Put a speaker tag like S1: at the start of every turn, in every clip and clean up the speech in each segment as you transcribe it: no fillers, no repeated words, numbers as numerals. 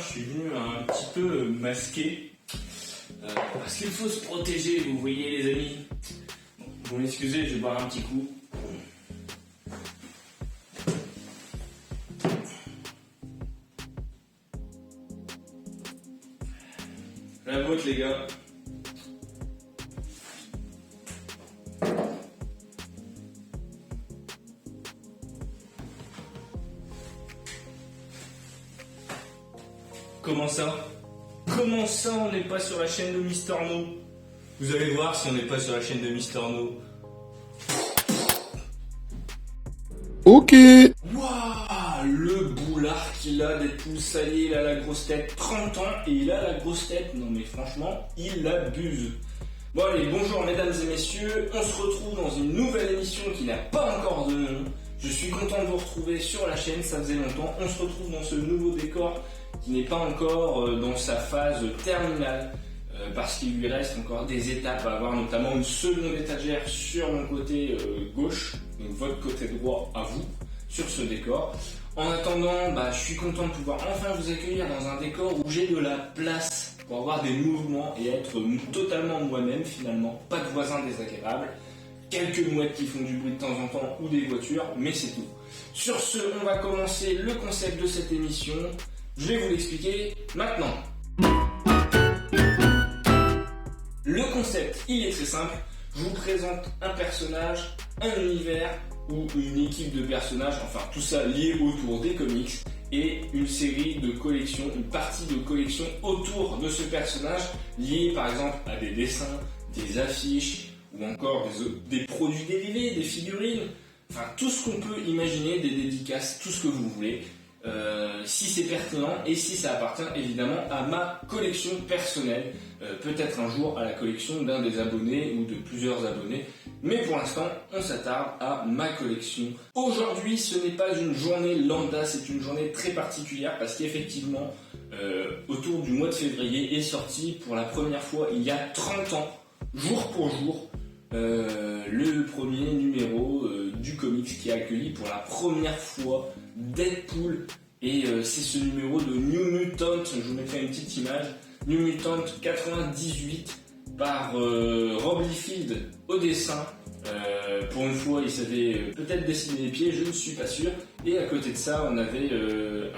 S1: je suis venu un petit peu masqué. Parce qu'il faut se protéger, vous voyez les amis. Bon, vous m'excusez, je vais boire un petit coup. La vôtre les gars. Comment ça? Comment ça on n'est pas sur la chaîne de Mister No? Vous allez voir si on n'est pas sur la chaîne de Mister No.
S2: Ok.
S1: Waouh, le boulard qu'il a Deadpool, ça y est, il a la grosse tête, 30 ans et il a la grosse tête. Non mais franchement, il abuse. Bon allez, bonjour mesdames et messieurs, on se retrouve dans une nouvelle émission qui n'a pas encore de nom. Je suis content de vous retrouver sur la chaîne, ça faisait longtemps. On se retrouve dans ce nouveau décor qui n'est pas encore dans sa phase terminale. Parce qu'il lui reste encore des étapes à avoir, notamment une seconde étagère sur mon côté gauche, donc votre côté droit à vous, sur ce décor. En attendant, je suis content de pouvoir enfin vous accueillir dans un décor où j'ai de la place pour avoir des mouvements et être totalement moi-même finalement, pas de voisins désagréables, quelques mouettes qui font du bruit de temps en temps ou des voitures, mais c'est tout. Sur ce, on va commencer le concept de cette émission, je vais vous l'expliquer maintenant. Le concept, il est très simple. Je vous présente un personnage, un univers ou une équipe de personnages, enfin tout ça lié autour des comics et une série de collections, une partie de collection autour de ce personnage lié par exemple à des dessins, des affiches ou encore des produits dérivés, des figurines, enfin tout ce qu'on peut imaginer, des dédicaces, tout ce que vous voulez. Si c'est pertinent et si ça appartient évidemment à ma collection personnelle, peut-être un jour à la collection d'un des abonnés ou de plusieurs abonnés, mais pour l'instant on s'attarde à ma collection. Aujourd'hui ce n'est pas une journée lambda, c'est une journée très particulière parce qu'effectivement autour du mois de février est sorti pour la première fois il y a 30 ans, jour pour jour, le premier numéro du comics qui a accueilli pour la première fois Deadpool et c'est ce numéro de New Mutant, je vous mettrai une petite image, New Mutant 98 par Rob Liefeld au dessin. Pour une fois il savait peut-être dessiner les pieds, je ne suis pas sûr, et à côté de ça on avait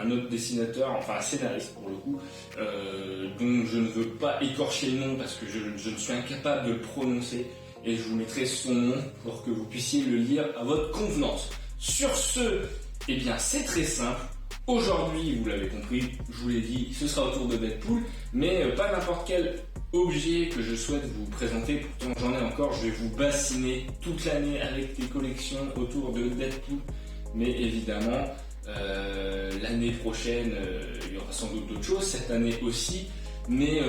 S1: un autre dessinateur, enfin un scénariste pour le coup, dont je ne veux pas écorcher le nom parce que je ne suis incapable de le prononcer, et je vous mettrai son nom pour que vous puissiez le lire à votre convenance. Sur ce, eh bien c'est très simple. Aujourd'hui, vous l'avez compris, je vous l'ai dit, ce sera autour de Deadpool, mais pas n'importe quel objet que je souhaite vous présenter, pourtant j'en ai encore, je vais vous bassiner toute l'année avec des collections autour de Deadpool, mais évidemment, l'année prochaine, il y aura sans doute d'autres choses, cette année aussi, mais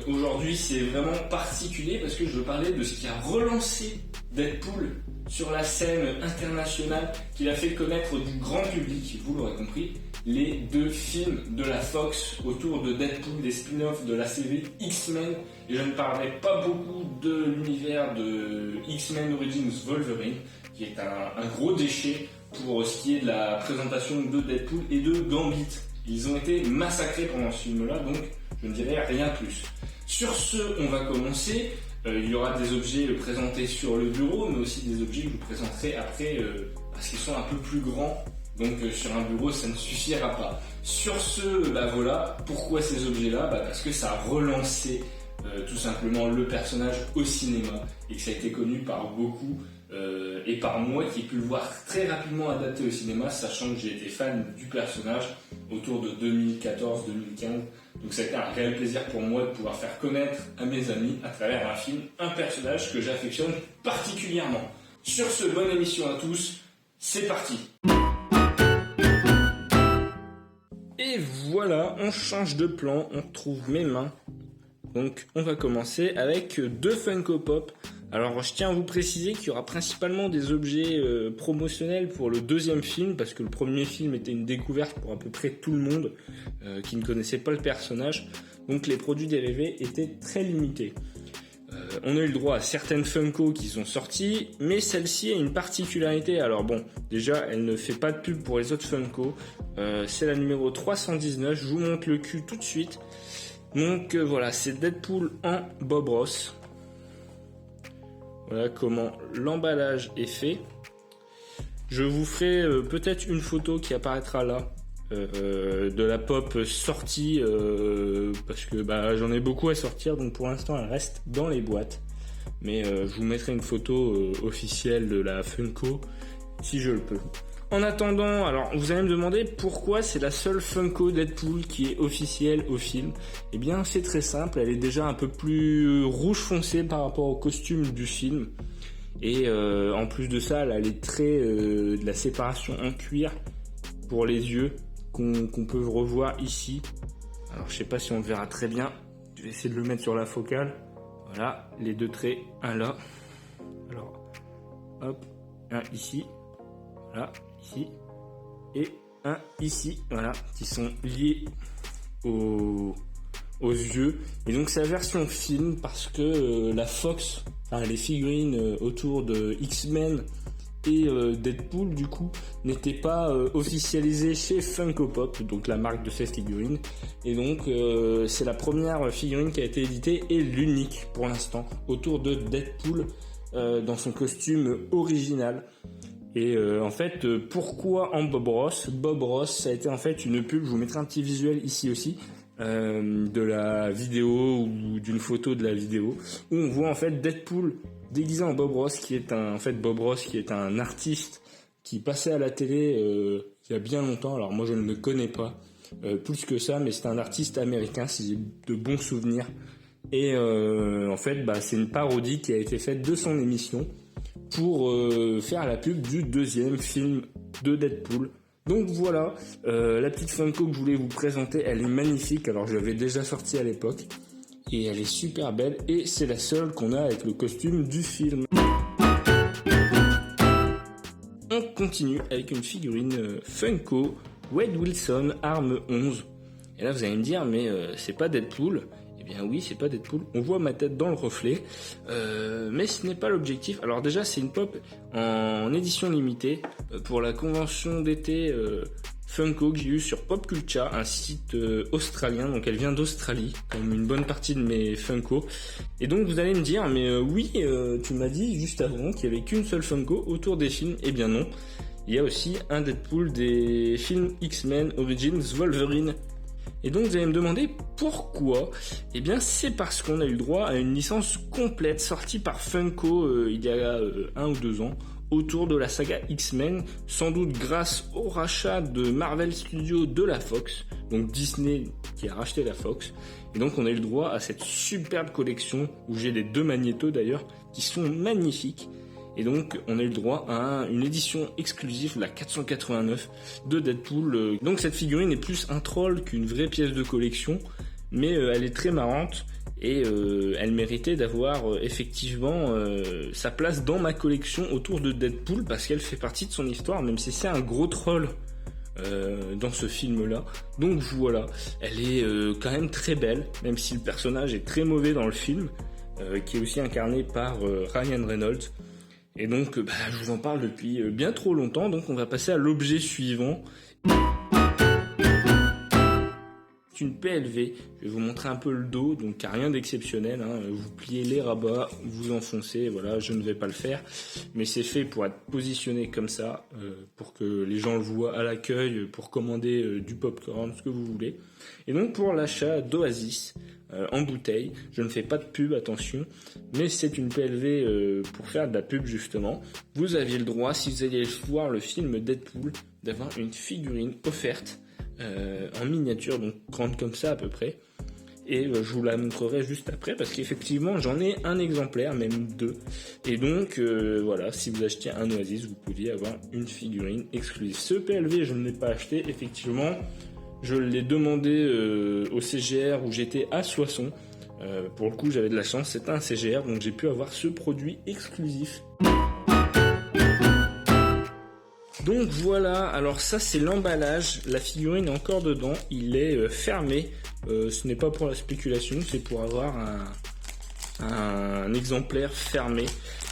S1: aujourd'hui c'est vraiment particulier parce que je veux parler de ce qui a relancé Deadpool sur la scène internationale, qui l'a fait connaître du grand public, vous l'aurez compris, les deux films de la Fox autour de Deadpool, des spin-offs de la série X-Men, et je ne parlerai pas beaucoup de l'univers de X-Men Origins Wolverine, qui est un gros déchet pour ce qui est de la présentation de Deadpool et de Gambit. Ils ont été massacrés pendant ce film-là, donc je ne dirai rien de plus. Sur ce, on va commencer. Il y aura des objets présentés sur le bureau, mais aussi des objets que je vous présenterai après, parce qu'ils sont un peu plus grands. Donc sur un bureau, ça ne suffira pas. Sur ce, voilà, pourquoi ces objets-là? Parce que ça a relancé tout simplement le personnage au cinéma, et que ça a été connu par beaucoup, et par moi qui ai pu le voir très rapidement adapté au cinéma, sachant que j'ai été fan du personnage autour de 2014-2015. Donc ça a été un réel plaisir pour moi de pouvoir faire connaître à mes amis à travers un film, un personnage que j'affectionne particulièrement. Sur ce, bonne émission à tous, c'est parti. Et voilà, on change de plan, on retrouve mes mains. Donc on va commencer avec deux Funko Pop. Alors je tiens à vous préciser qu'il y aura principalement des objets promotionnels pour le deuxième film, parce que le premier film était une découverte pour à peu près tout le monde qui ne connaissait pas le personnage. Donc les produits dérivés étaient très limités. On a eu le droit à certaines Funko qui sont sorties, mais celle-ci a une particularité. Alors bon, déjà, elle ne fait pas de pub pour les autres Funko. C'est la numéro 319, je vous montre le cul tout de suite. Donc voilà, c'est Deadpool en Bob Ross. Voilà comment l'emballage est fait. Je vous ferai peut-être une photo qui apparaîtra là. De la pop sortie parce que j'en ai beaucoup à sortir, donc pour l'instant elle reste dans les boîtes, mais je vous mettrai une photo officielle de la Funko si je le peux. En attendant, alors vous allez me demander pourquoi c'est la seule Funko Deadpool qui est officielle au film. Eh bien c'est très simple, elle est déjà un peu plus rouge foncé par rapport au costume du film, et en plus de ça elle a les traits de la séparation en cuir pour les yeux qu'on peut revoir ici. Alors je sais pas si on le verra très bien, je vais essayer de le mettre sur la focale. Voilà, les deux traits, un là, alors hop, un ici, voilà, ici, et un ici, voilà, qui sont liés aux yeux. Et donc c'est la version film parce que la Fox, enfin les figurines autour de X-Men et Deadpool du coup n'était pas officialisé chez Funko Pop, donc la marque de ces figurines, et donc c'est la première figurine qui a été éditée et l'unique pour l'instant autour de Deadpool dans son costume original. Et en fait pourquoi en Bob Ross? Bob Ross, ça a été en fait une pub, je vous mettrai un petit visuel ici aussi de la vidéo ou d'une photo de la vidéo où on voit en fait Deadpool déguisé en Bob Ross, qui est Bob Ross qui est un artiste qui passait à la télé il y a bien longtemps. Alors moi je ne le connais pas plus que ça, mais c'est un artiste américain si j'ai de bons souvenirs. Et en fait c'est une parodie qui a été faite de son émission pour faire la pub du deuxième film de Deadpool. Donc voilà, la petite Funko que je voulais vous présenter, elle est magnifique. Alors je l'avais déjà sortie à l'époque et elle est super belle, et c'est la seule qu'on a avec le costume du film. On continue avec une figurine Funko Wade Wilson Arme 11. Et là vous allez me dire mais c'est pas Deadpool. Eh bien oui, c'est pas Deadpool, on voit ma tête dans le reflet, mais ce n'est pas l'objectif. Alors déjà c'est une pop en édition limitée pour la convention d'été Funko que j'ai eu sur Pop Culture, un site australien, donc elle vient d'Australie, comme une bonne partie de mes Funko. Et donc vous allez me dire, mais oui, tu m'as dit juste avant qu'il n'y avait qu'une seule Funko autour des films. Eh bien non, il y a aussi un Deadpool des films X-Men Origins Wolverine. Et donc vous allez me demander pourquoi. Eh bien c'est parce qu'on a eu le droit à une licence complète sortie par Funko il y a 1 ou 2 ans autour de la saga X-Men, sans doute grâce au rachat de Marvel Studios de la Fox, donc Disney qui a racheté la Fox. Et donc on a eu le droit à cette superbe collection où j'ai les 2 magnétos d'ailleurs qui sont magnifiques. Et donc on a eu le droit à une édition exclusive, la 489 de Deadpool. Donc cette figurine est plus un troll qu'une vraie pièce de collection, mais elle est très marrante et elle méritait d'avoir effectivement sa place dans ma collection autour de Deadpool parce qu'elle fait partie de son histoire, même si c'est un gros troll dans ce film là. Donc voilà, elle est quand même très belle, même si le personnage est très mauvais dans le film, qui est aussi incarné par Ryan Reynolds. Et donc je vous en parle depuis bien trop longtemps, donc on va passer à l'objet suivant. C'est une PLV, je vais vous montrer un peu le dos, donc il n'y a rien d'exceptionnel, hein. Vous pliez les rabats, vous enfoncez, voilà, je ne vais pas le faire, mais c'est fait pour être positionné comme ça, pour que les gens le voient à l'accueil, pour commander du popcorn, ce que vous voulez. Et donc pour l'achat d'Oasis, en bouteille, je ne fais pas de pub, attention, mais c'est une PLV pour faire de la pub justement. Vous aviez le droit, si vous alliez voir le film Deadpool, d'avoir une figurine offerte en miniature, donc grande comme ça à peu près, et je vous la montrerai juste après parce qu'effectivement j'en ai un exemplaire, même 2, et donc voilà, si vous achetiez un Oasis vous pouviez avoir une figurine exclusive. Ce PLV je ne l'ai pas acheté, effectivement je l'ai demandé au CGR où j'étais à Soissons, pour le coup j'avais de la chance, c'était un CGR, donc j'ai pu avoir ce produit exclusif. Donc voilà, alors ça c'est l'emballage, la figurine est encore dedans, il est fermé, ce n'est pas pour la spéculation, c'est pour avoir un exemplaire fermé.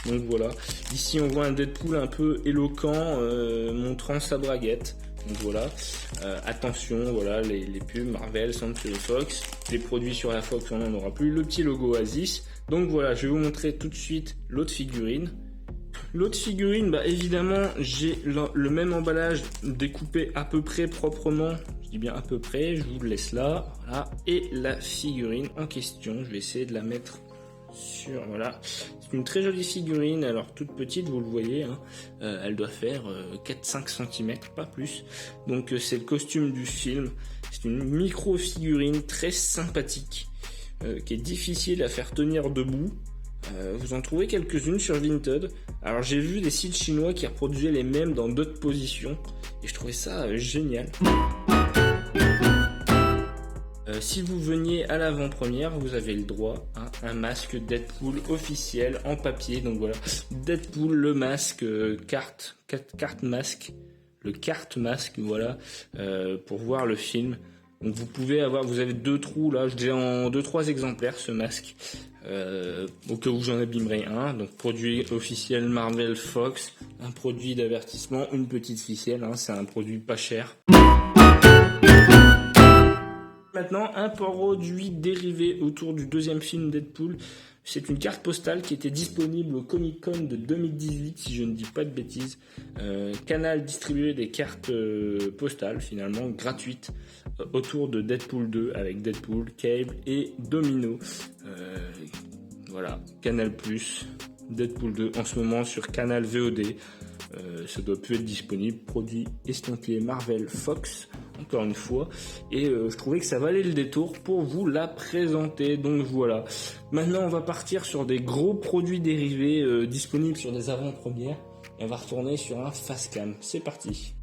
S1: Donc voilà, ici on voit un Deadpool un peu éloquent, montrant sa braguette. Donc voilà, attention, voilà les pubs Marvel, Century Fox, les produits sur la Fox on n'en aura plus, le petit logo Oasis. Donc voilà, je vais vous montrer tout de suite l'autre figurine. L'autre figurine, bah évidemment j'ai le même emballage découpé à peu près proprement, je dis bien à peu près, je vous le laisse là, voilà. Et la figurine en question, je vais essayer de la mettre sur, voilà, c'est une très jolie figurine, alors toute petite, vous le voyez, hein. Elle doit faire 4-5 cm, pas plus, donc c'est le costume du film, c'est une micro figurine très sympathique, qui est difficile à faire tenir debout. Vous en trouvez quelques-unes sur Vinted. Alors j'ai vu des sites chinois qui reproduisaient les mêmes dans d'autres positions et je trouvais ça génial. Si vous veniez à l'avant-première, vous avez le droit à un masque Deadpool officiel en papier. Donc voilà, Deadpool, le masque, carte masque, le carte masque, voilà, pour voir le film. Donc vous avez 2 trous là, je l'ai en 2-3 exemplaires ce masque, au cas où j'en abîmerai un. Donc produit officiel Marvel Fox, un produit d'avertissement, une petite ficelle, hein, c'est un produit pas cher. Maintenant, un produit dérivé autour du deuxième film Deadpool. C'est une carte postale qui était disponible au Comic Con de 2018, si je ne dis pas de bêtises. Canal distribuait des cartes postales, finalement, gratuites, autour de Deadpool 2, avec Deadpool, Cable et Domino. Voilà, Canal+, Deadpool 2, en ce moment sur Canal VOD. Ça doit plus être disponible, produit estampillé Marvel Fox, encore une fois, et je trouvais que ça valait le détour pour vous la présenter. Donc voilà, maintenant on va partir sur des gros produits dérivés disponibles sur des avant-premières et on va retourner sur un fast cam. C'est parti.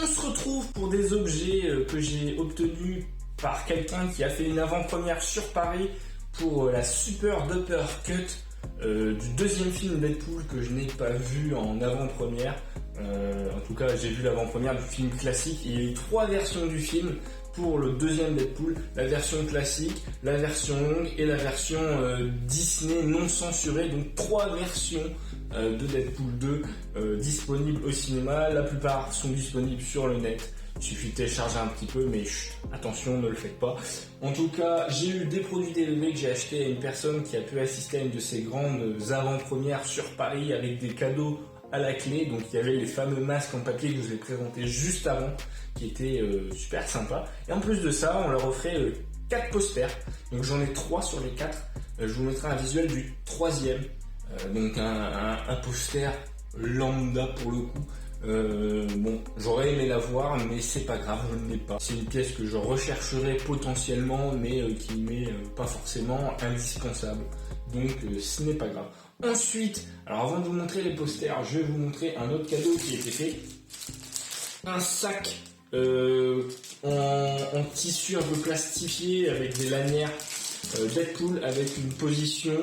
S1: On se retrouve pour des objets que j'ai obtenus par quelqu'un qui a fait une avant-première sur Paris pour la Super Duper Cut du deuxième film Deadpool que je n'ai pas vu en avant-première. En tout cas, j'ai vu l'avant-première du film classique. Il y a eu 3 versions du film pour le deuxième Deadpool. La version classique, la version longue et la version Disney non censurée. Donc 3 versions de Deadpool 2 disponibles au cinéma. La plupart sont disponibles sur le net. Il suffit de télécharger un petit peu, mais attention, ne le faites pas. En tout cas, j'ai eu des produits dérivés que j'ai achetés à une personne qui a pu assister à une de ces grandes avant-premières sur Paris avec des cadeaux à la clé. Donc il y avait les fameux masques en papier que je vous ai présentés juste avant, qui étaient super sympas. Et en plus de ça, on leur offrait 4 posters. Donc j'en ai 3 sur les 4. Je vous mettrai un visuel du 3e. Donc un poster lambda pour le coup. Bon, j'aurais aimé l'avoir, mais c'est pas grave, je ne l'ai pas. C'est une pièce que je rechercherai potentiellement, mais qui m'est pas forcément indispensable. Donc ce n'est pas grave. Ensuite, alors avant de vous montrer les posters, je vais vous montrer un autre cadeau qui a été fait. Un sac en tissu un peu plastifié avec des lanières Deadpool avec une position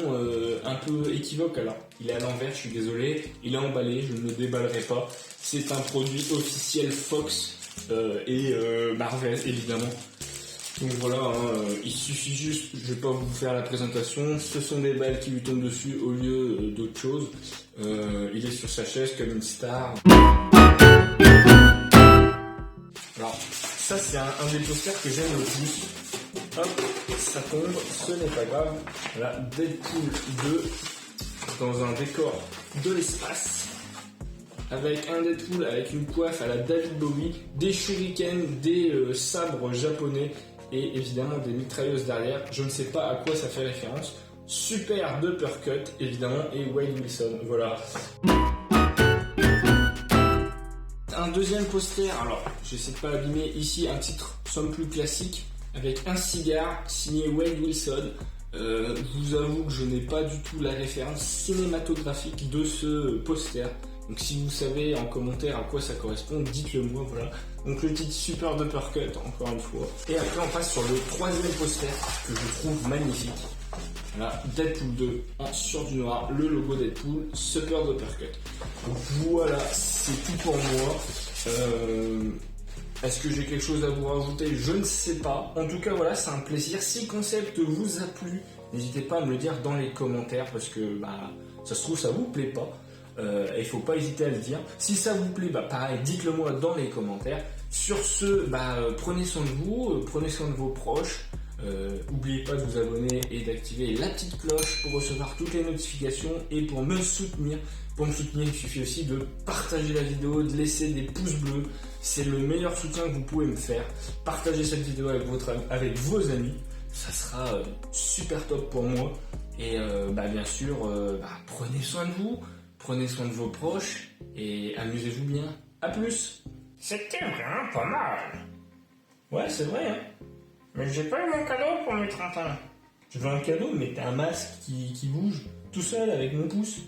S1: un peu équivoque. Alors, il est à l'envers, je suis désolé. Il est emballé, je ne le déballerai pas. C'est un produit officiel Fox et Marvel, évidemment. Donc voilà, hein, il suffit juste, je vais pas vous faire la présentation. Ce sont des balles qui lui tombent dessus au lieu d'autre chose. Il est sur sa chaise comme une star. Alors, ça c'est un des posters que j'aime le plus. Hop, ça tombe, ce n'est pas grave. Voilà, Deadpool 2 dans un décor de l'espace. Avec un Deadpool avec une coiffe à la David Bowie, des shurikens, des sabres japonais et évidemment des mitrailleuses derrière. Je ne sais pas à quoi ça fait référence. Super Duper Cut évidemment et Wade Wilson. Voilà. Un deuxième poster, alors j'essaie de pas abîmer ici un titre somme plus classique avec un cigare signé Wade Wilson. Je vous avoue que je n'ai pas du tout la référence cinématographique de ce poster. Donc si vous savez en commentaire à quoi ça correspond, dites-le moi, voilà. Donc le titre Super Duper Cut, encore une fois. Et après on passe sur le troisième poster que je trouve magnifique. Voilà, Deadpool 2 sur du noir, le logo Deadpool, Super Duper Cut. Donc voilà, c'est tout pour moi. Est-ce que j'ai quelque chose à vous rajouter? Je ne sais pas. En tout cas, voilà, c'est un plaisir. Si le concept vous a plu, n'hésitez pas à me le dire dans les commentaires parce que ça se trouve, ça vous plaît pas. Et il faut pas hésiter à le dire. Si ça vous plaît, pareil, dites-le moi dans les commentaires. Sur ce, prenez soin de vous, prenez soin de vos proches. N'oubliez pas de vous abonner et d'activer la petite cloche pour recevoir toutes les notifications et pour me soutenir. Pour me soutenir, il suffit aussi de partager la vidéo, de laisser des pouces bleus. C'est le meilleur soutien que vous pouvez me faire. Partagez cette vidéo avec vos amis. Ça sera super top pour moi. Et bien sûr, prenez soin de vous, prenez soin de vos proches et amusez-vous bien. A plus.
S3: C'était vraiment pas mal.
S1: Ouais, c'est vrai, hein.
S3: Mais j'ai pas eu mon cadeau pour mes 30 ans.
S1: Je veux un cadeau, mais t'as un masque qui bouge tout seul avec mon pouce.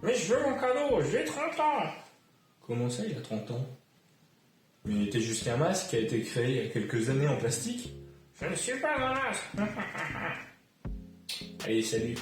S3: Mais je veux mon cadeau, j'ai 30 ans.
S1: Comment ça, il a 30 ans? Mais il était juste un masque qui a été créé il y a quelques années en plastique.
S3: Je ne suis pas un masque.
S1: Allez, salut.